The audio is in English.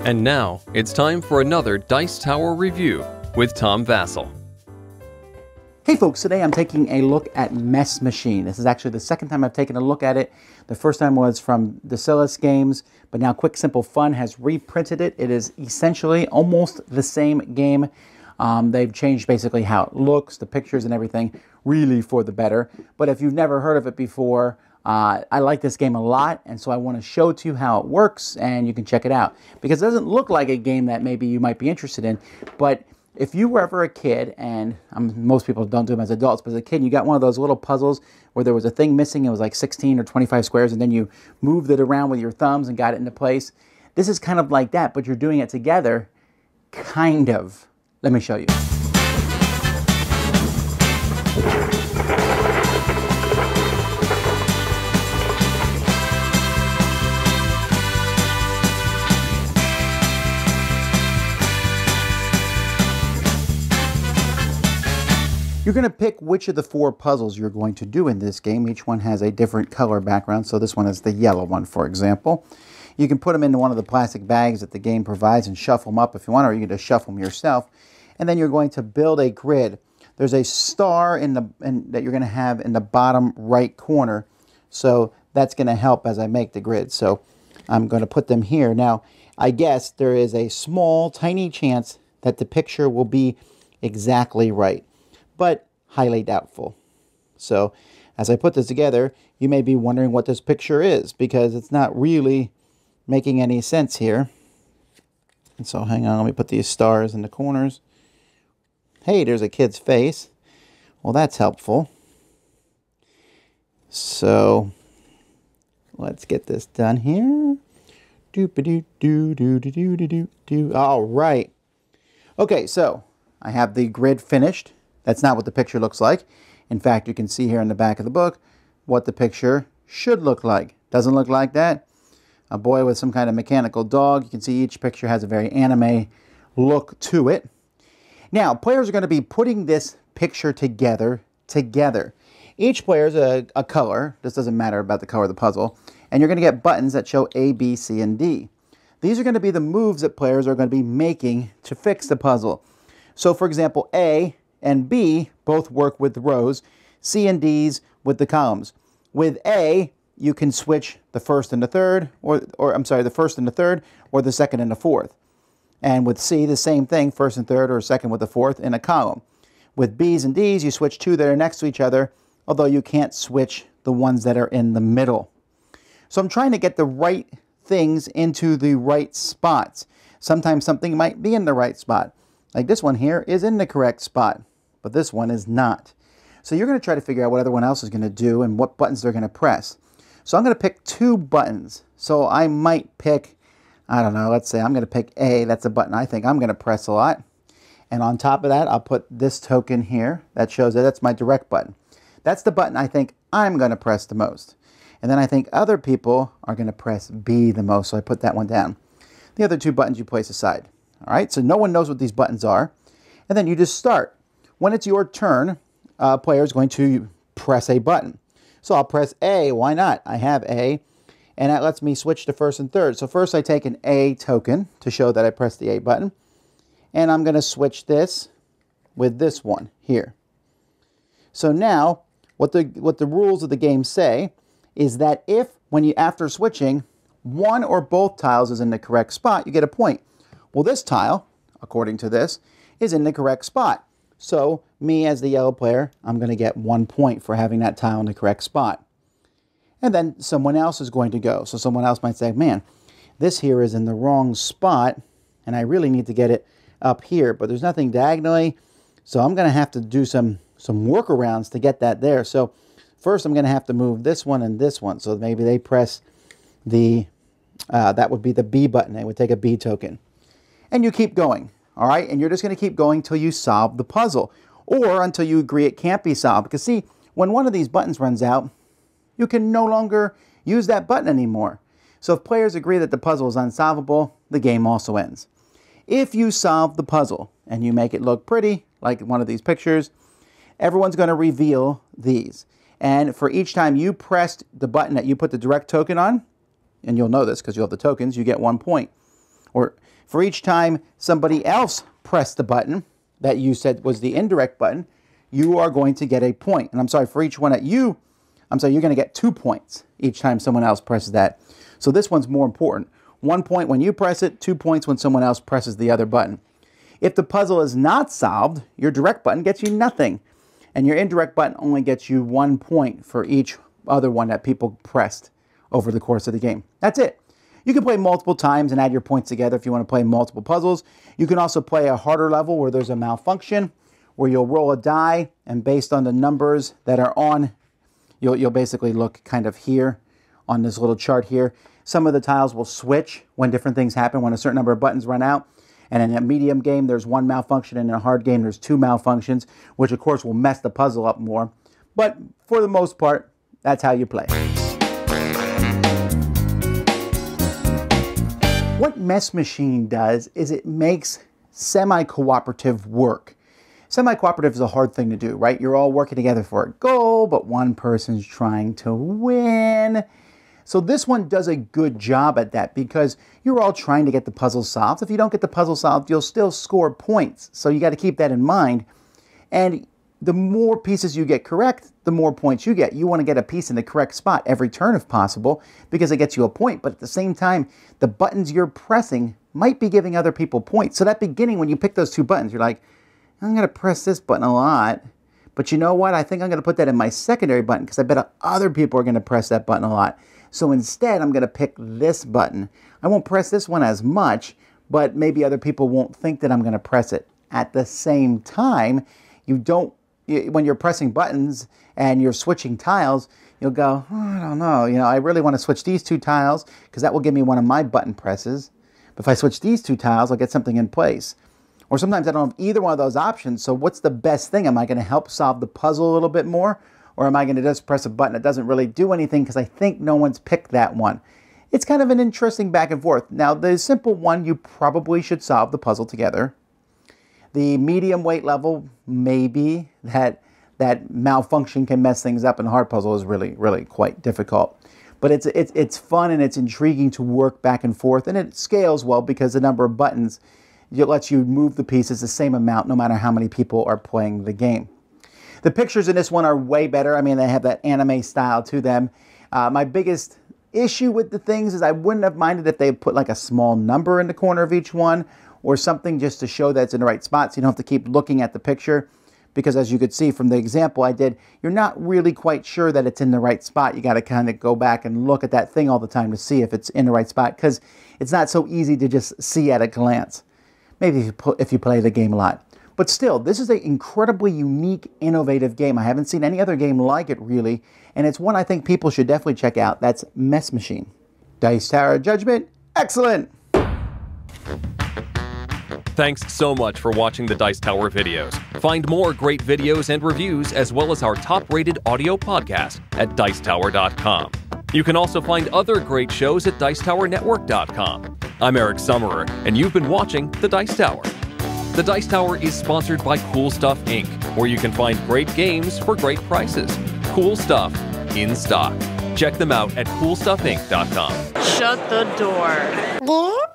And now, it's time for another Dice Tower review with Tom Vasel. Hey folks, today I'm taking a look at Mess Machine. This is actually the second time I've taken a look at it. The first time was from Vasel Games, but now Quick Simple Fun has reprinted it. It is essentially almost the same game. They've changed basically how it looks, the pictures and everything, really for the better. But if you've never heard of it before, I like this game a lot, and so I want to show to you how it works, and you can check it out. Because it doesn't look like a game that maybe you might be interested in, but if you were ever a kid, and most people don't do them as adults, but as a kid, you got one of those little puzzles where there was a thing missing, it was like 16 or 25 squares, and then you moved it around with your thumbs and got it into place. This is kind of like that, but you're doing it together, kind of. Let me show you. You're going to pick which of the 4 puzzles you're going to do in this game. Each one has a different color background, so this one is the yellow one, for example. You can put them into one of the plastic bags that the game provides and shuffle them up if you want, or you can just shuffle them yourself. And then you're going to build a grid. There's a star that you're going to have in the bottom right corner, so that's going to help as I make the grid. So I'm going to put them here. Now, I guess there is a small, tiny chance that the picture will be exactly right, but highly doubtful. So as I put this together, you may be wondering what this picture is, because it's not really making any sense here. And so hang on, let me put these stars in the corners. Hey, there's a kid's face. Well, that's helpful. So let's get this done here. Doop-a-doo-doo-doo-doo-doo-doo-doo. All right. Okay, so I have the grid finished. That's not what the picture looks like. In fact, you can see here in the back of the book what the picture should look like. Doesn't look like that. A boy with some kind of mechanical dog. You can see each picture has a very anime look to it. Now, players are going to be putting this picture together. Each player is a color. This doesn't matter about the color of the puzzle. And you're going to get buttons that show A, B, C, and D. These are going to be the moves that players are going to be making to fix the puzzle. So, for example, A and B both work with the rows, C and D's with the columns. With A, you can switch the first and the third, the first and the third, or the second and the fourth. And with C, the same thing, first and third, or second with the fourth in a column. With B's and D's, you switch 2 that are next to each other, although you can't switch the ones that are in the middle. So I'm trying to get the right things into the right spots. Sometimes something might be in the right spot. Like this one here is in the correct spot, but this one is not. So you're going to try to figure out what everyone else is going to do and what buttons they're going to press. So I'm going to pick 2 buttons. So I might pick, I don't know, let's say I'm going to pick A. That's a button I think I'm going to press a lot. And on top of that, I'll put this token here that shows that that's my direct button. That's the button I think I'm going to press the most. And then I think other people are going to press B the most, so I put that one down. The other 2 buttons you place aside. All right, so no one knows what these buttons are. And then you just start. When it's your turn, a player is going to press a button. So I'll press A. Why not? I have A, and that lets me switch to first and third. So first I take an A token to show that I pressed the A button, and I'm going to switch this with this one here. So now, what the rules of the game say is that if, after switching, one or both tiles is in the correct spot, you get a point. Well, this tile, according to this, is in the correct spot. So me as the yellow player, I'm going to get 1 point for having that tile in the correct spot. And then someone else is going to go. So someone else might say, man, this here is in the wrong spot, and I really need to get it up here, but there's nothing diagonally, so I'm going to have to do some workarounds to get that there. So first I'm going to have to move this one and this one. So maybe they press the, that would be the B button. They would take a B token. And you keep going, all right? And you're just going to keep going until you solve the puzzle, or until you agree it can't be solved. Because see, when one of these buttons runs out, you can no longer use that button anymore. So if players agree that the puzzle is unsolvable, the game also ends. If you solve the puzzle and you make it look pretty, like one of these pictures, everyone's going to reveal these. And for each time you pressed the button that you put the direct token on, and you'll know this because you'll have the tokens, you get 1 point. Or for each time somebody else pressed the button that you said was the indirect button, you are going to get a point. And I'm sorry, for each one that you're going to get 2 points each time someone else presses that. So this one's more important. 1 point when you press it, 2 points when someone else presses the other button. If the puzzle is not solved, your direct button gets you nothing. And your indirect button only gets you 1 point for each other one that people pressed over the course of the game. That's it. You can play multiple times and add your points together if you want to play multiple puzzles. You can also play a harder level where there's a malfunction, where you'll roll a die, and based on the numbers that are on, you'll basically look kind of here on this little chart here. Some of the tiles will switch when different things happen, when a certain number of buttons run out. And in a medium game, there's 1 malfunction, and in a hard game, there's 2 malfunctions, which of course will mess the puzzle up more. But for the most part, that's how you play. What Mess Machine does is it makes semi-cooperative work. Semi-cooperative is a hard thing to do, right? You're all working together for a goal, but one person's trying to win. So this one does a good job at that because you're all trying to get the puzzle solved. If you don't get the puzzle solved, you'll still score points. So you got to keep that in mind. And the more pieces you get correct, the more points you get. You want to get a piece in the correct spot every turn if possible because it gets you a point. But at the same time, the buttons you're pressing might be giving other people points. So that beginning, when you pick those 2 buttons, you're like, I'm going to press this button a lot. But you know what? I think I'm going to put that in my secondary button because I bet other people are going to press that button a lot. So instead, I'm going to pick this button. I won't press this one as much, but maybe other people won't think that I'm going to press it. At the same time, when you're pressing buttons and you're switching tiles, you'll go, oh, I don't know. I really want to switch these 2 tiles because that will give me one of my button presses. But if I switch these 2 tiles, I'll get something in place. Or sometimes I don't have either one of those options. So what's the best thing? Am I going to help solve the puzzle a little bit more? Or am I going to just press a button that doesn't really do anything because I think no one's picked that one? It's kind of an interesting back and forth. Now, the simple one, you probably should solve the puzzle together. The medium weight level, maybe that malfunction can mess things up, and hard puzzle is really, really quite difficult. But it's fun and it's intriguing to work back and forth, and it scales well because the number of buttons, it lets you move the pieces the same amount no matter how many people are playing the game. The pictures in this one are way better. I mean, they have that anime style to them. My biggest issue with the things is I wouldn't have minded if they put like a small number in the corner of each one or something just to show that it's in the right spot so you don't have to keep looking at the picture. Because as you could see from the example I did, you're not really quite sure that it's in the right spot. You got to kind of go back and look at that thing all the time to see if it's in the right spot because it's not so easy to just see at a glance. Maybe if you play the game a lot. But still, this is an incredibly unique, innovative game. I haven't seen any other game like it, really. And it's one I think people should definitely check out. That's Mess Machine. Dice Tower Judgment, excellent! Thanks so much for watching the Dice Tower videos. Find more great videos and reviews, as well as our top-rated audio podcast at Dicetower.com. You can also find other great shows at DicetowerNetwork.com. I'm Eric Summerer, and you've been watching The Dice Tower. The Dice Tower is sponsored by Cool Stuff Inc., where you can find great games for great prices. Cool stuff in stock. Check them out at CoolStuffInc.com. Shut the door.